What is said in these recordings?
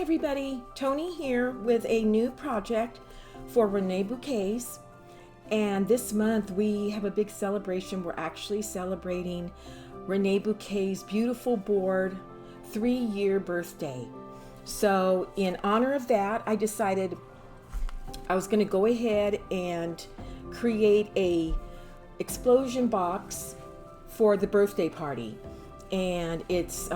everybody, Tony here with a new project for Reneabouquets, and this month we have a big celebration. We're actually celebrating Reneabouquets' beautiful board 3-year birthday. So in honor of that, I decided I was going to go ahead and create a explosion box for the birthday party, and it's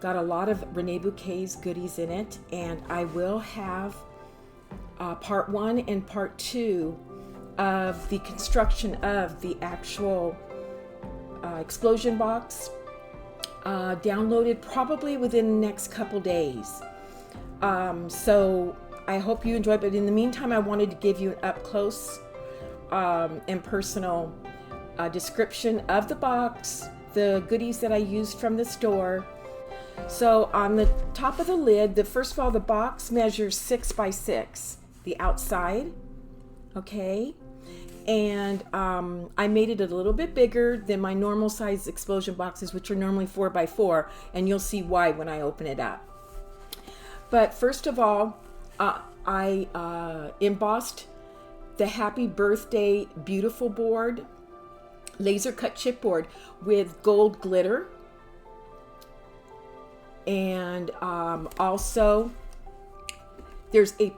got a lot of Reneabouquets goodies in it, and I will have part 1 and part 2 of the construction of the actual explosion box downloaded probably within the next couple days. So I hope you enjoy, but in the meantime I wanted to give you an up close and personal description of the box, the goodies that I used from the store. So on the top of the lid, first of all, the box measures 6 by 6, the outside, okay? And I made it a little bit bigger than my normal size explosion boxes, which are normally 4 by 4, and you'll see why when I open it up. But first of all, I embossed the Happy Birthday Beautiful board, laser cut chipboard with gold glitter. And also there's a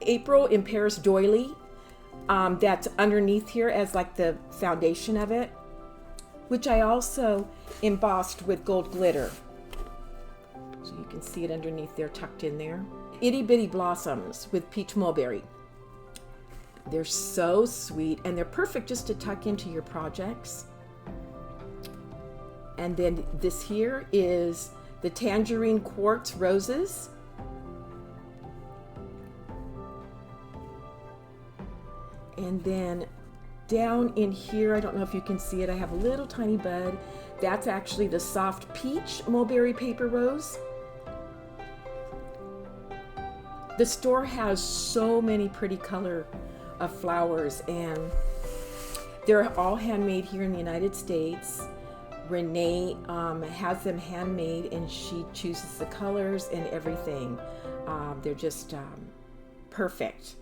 April in Paris doily that's underneath here as like the foundation of it, which I also embossed with gold glitter, so you can see it underneath there, tucked in there. Itty bitty blossoms with peach mulberry. They're so sweet, and they're perfect just to tuck into your projects. And then this here is the Tangerine Quartz roses. And then down in here, I don't know if you can see it, I have a little tiny bud. That's actually the soft peach mulberry paper rose. The store has so many pretty color of flowers, and they're all handmade here in the United States. Renee has them handmade, and she chooses the colors and everything. They're just perfect.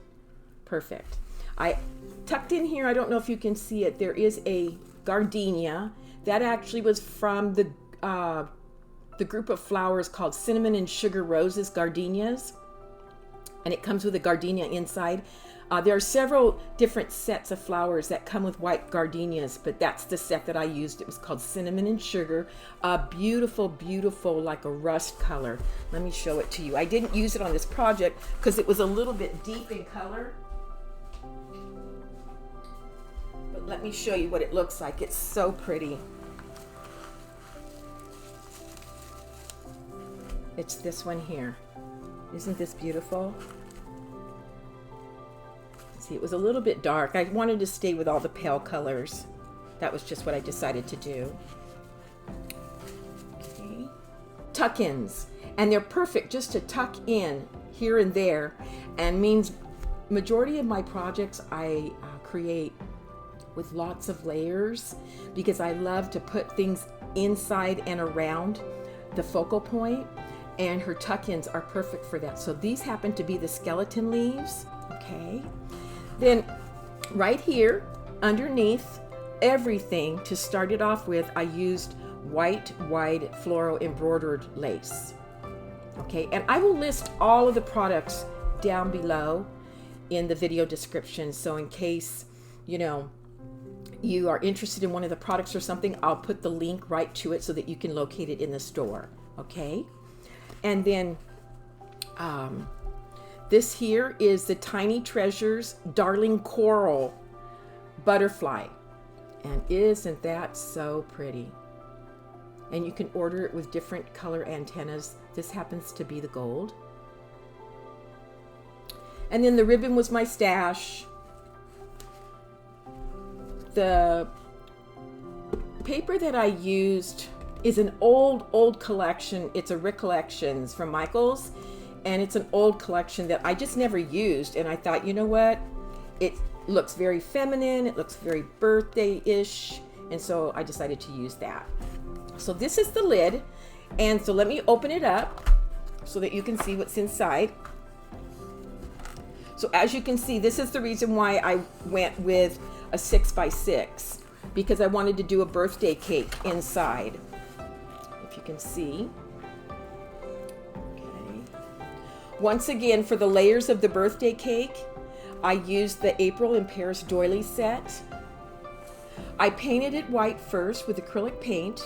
I tucked in here, I don't know if you can see it, there is a gardenia that actually was from the group of flowers called Cinnamon and Sugar Roses, Gardenias, and it comes with a gardenia inside. There are several different sets of flowers that come with white gardenias, but that's the set that I used. It was called Cinnamon and Sugar. Beautiful, beautiful, like a rust color. Let me show it to you. I didn't use it on this project because it was a little bit deep in color. But let me show you what it looks like. It's so pretty. It's this one here. Isn't this beautiful? See, it was a little bit dark. I wanted to stay with all the pale colors. That was just what I decided to do. Okay. Tuck-ins, and they're perfect just to tuck in here and there, and means majority of my projects I create with lots of layers because I love to put things inside and around the focal point, and her tuck-ins are perfect for that. So these happen to be the skeleton leaves, okay? Then right here underneath everything, to start it off with, I used white wide floral embroidered lace. Okay, and I will list all of the products down below in the video description, so in case you are interested in one of the products or something, I'll put the link right to it so that you can locate it in the store. Okay, and then this here is the Tiny Treasures Darling Coral Butterfly. And isn't that so pretty? And you can order it with different color antennas. This happens to be the gold. And then the ribbon was my stash. The paper that I used is an old collection. It's a Recollections from Michaels. And it's an old collection that I just never used. And I thought, you know what? It looks very feminine. It looks very birthday-ish. And so I decided to use that. So this is the lid. And so let me open it up. so that you can see what's inside. So as you can see, this is the reason why I went with a 6x6, because I wanted to do a birthday cake inside. If you can see. Okay. Once again, for the layers of the birthday cake, I used the April in Paris Doily set. I painted it white first with acrylic paint,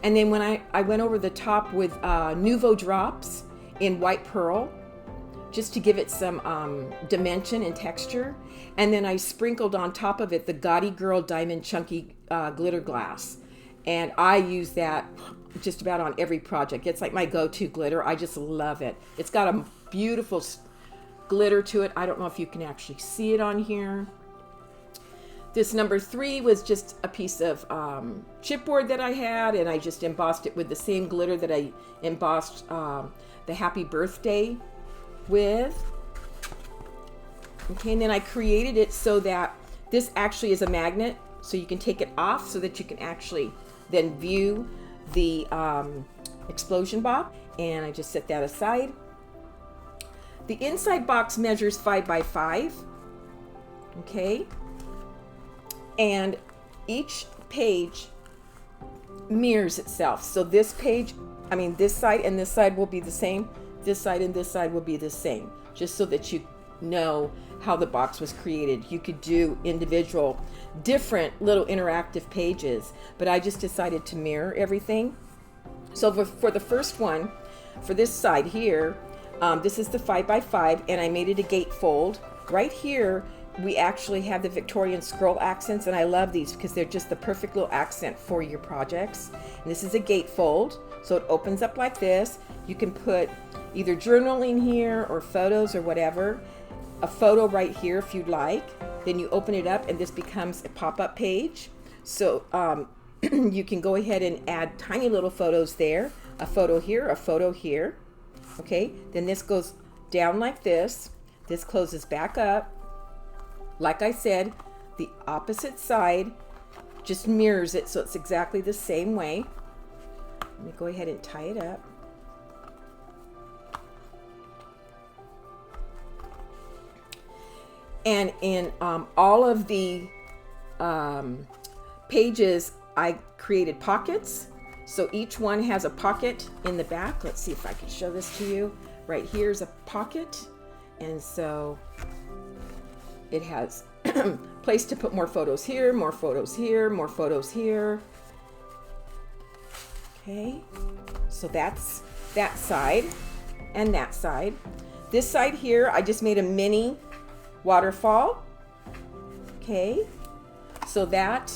and then when I went over the top with Nouveau drops in white pearl, just to give it some dimension and texture. And then I sprinkled on top of it the Gawdie Girl Diamond Chunky glitter glass. And I use that just about on every project. It's like my go-to glitter. I just love it. It's got a beautiful glitter to it. I don't know if you can actually see it on here. This number 3 was just a piece of chipboard that I had, and I just embossed it with the same glitter that I embossed the happy birthday with. Okay, and then I created it so that this actually is a magnet, so you can take it off so that you can actually then view the explosion box. And I just set that aside. The inside box measures 5 by 5. Okay, and each page mirrors itself. So this page, I mean this side and this side will be the same. This side and this side will be the same, just so that you know how the box was created. You could do individual different little interactive pages, but I just decided to mirror everything. So for the first one, for this side here, this is the 5 by 5, and I made it a gatefold. Right here we actually have the Victorian scroll accents, and I love these because they're just the perfect little accent for your projects. And this is a gatefold, so it opens up like this. You can put either journaling here or photos or whatever. A photo right here if you'd like. Then you open it up and this becomes a pop-up page. So you can go ahead and add tiny little photos there. A photo here, a photo here. Okay, then this goes down like this. This closes back up. Like I said, the opposite side just mirrors it, so it's exactly the same way. Let me go ahead and tie it up. And in all of the pages, I created pockets. So each one has a pocket in the back. Let's see if I can show this to you. Right here's a pocket. And so it has place to put more photos here, more photos here, more photos here. Okay, so that's that side and that side. This side here, I just made a mini waterfall. Okay, so that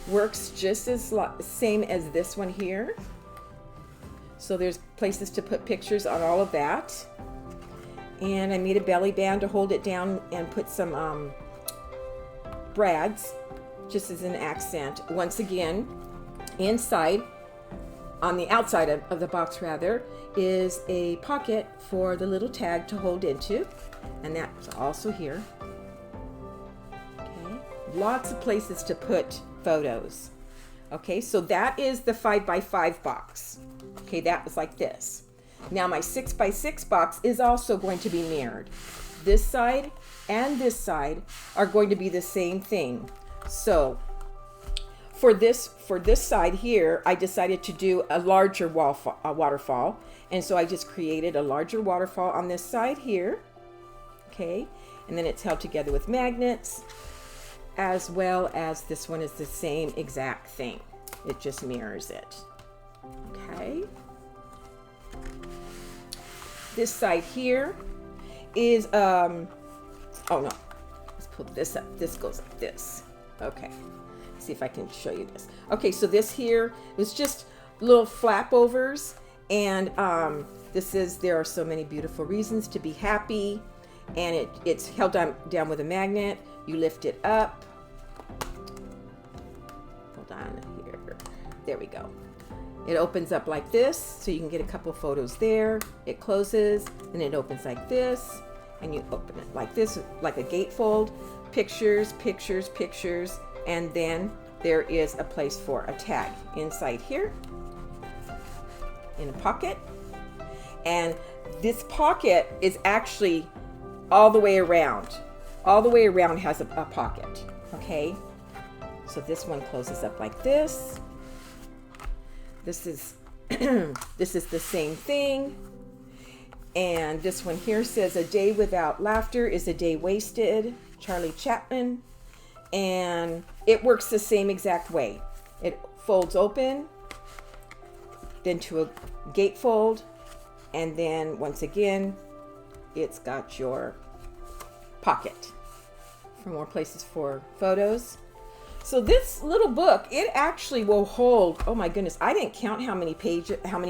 works just as same as this one here. So there's places to put pictures on all of that. And I made a belly band to hold it down and put some brads just as an accent. Once again, inside, on the outside of the box rather, is a pocket for the little tag to hold into, and that's also here. Okay, lots of places to put photos. Okay, so that is the 5 by 5 box. Okay, that was like this. Now my 6 by 6 box is also going to be mirrored. This side and this side are going to be the same thing. So for this side here, I decided to do a larger waterfall, and so I just created a larger waterfall on this side here. Okay, and then it's held together with magnets, as well as this one is the same exact thing. It just mirrors it. Okay. This side here is oh no, let's pull this up. This goes like this. Okay, let's see if I can show you this. Okay, so this here was just little flap overs, and this is there are so many beautiful reasons to be happy, and it's held down with a magnet. You lift it up. Hold on here. There we go. It opens up like this, so you can get a couple photos there. It closes, and it opens like this, and you open it like this, like a gatefold. Pictures, pictures, pictures, and then there is a place for a tag inside here, in a pocket. And this pocket is actually all the way around. All the way around has a pocket, okay? So this one closes up like this. This is this is the same thing. And this one here says, "A day without laughter is a day wasted." Charlie Chaplin. And it works the same exact way. It folds open, then to a gatefold, and then once again, it's got your pocket for more places for photos. So this little book, it actually will hold, oh my goodness, I didn't count how many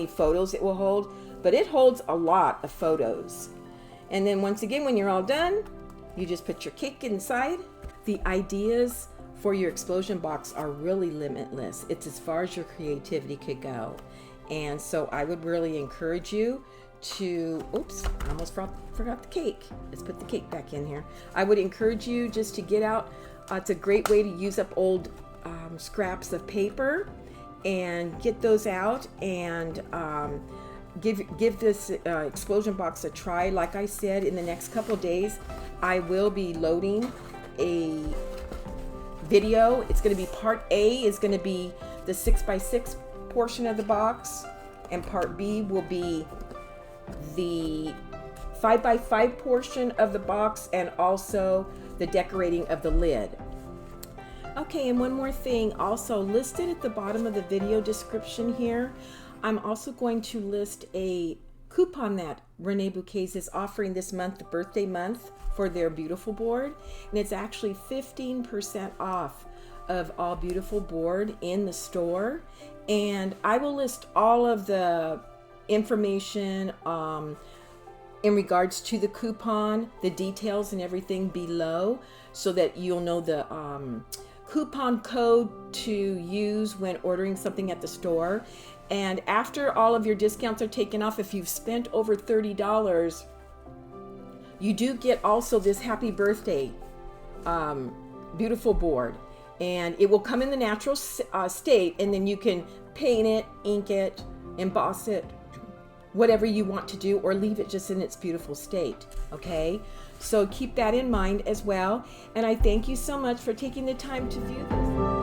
photos it will hold, but it holds a lot of photos. And then once again, when you're all done, you just put your cake inside. The ideas for your explosion box are really limitless. It's as far as your creativity could go. And so I would really encourage you to, oops, I almost forgot the cake. Let's put the cake back in here. I would encourage you just to get out. It's a great way to use up old scraps of paper and get those out and give this explosion box a try. Like I said, in the next couple days, I will be loading a video. It's going to be part A is going to be the 6x6 portion of the box, and part B will be the 5x5 portion of the box, and also the decorating of the lid. Okay, and one more thing, also listed at the bottom of the video description here, I'm also going to list a coupon that Reneabouquets is offering this month, the birthday month, for their Beautiful board, and it's actually 15% off of all Beautiful board in the store. And I will list all of the information in regards to the coupon, the details and everything below, so that you'll know the coupon code to use when ordering something at the store. And after all of your discounts are taken off, if you've spent over $30, you do get also this happy birthday Beautiful board, and it will come in the natural state, and then you can paint it, ink it, emboss it, whatever you want to do, or leave it just in its beautiful state. Okay, so keep that in mind as well. And I thank you so much for taking the time to view this.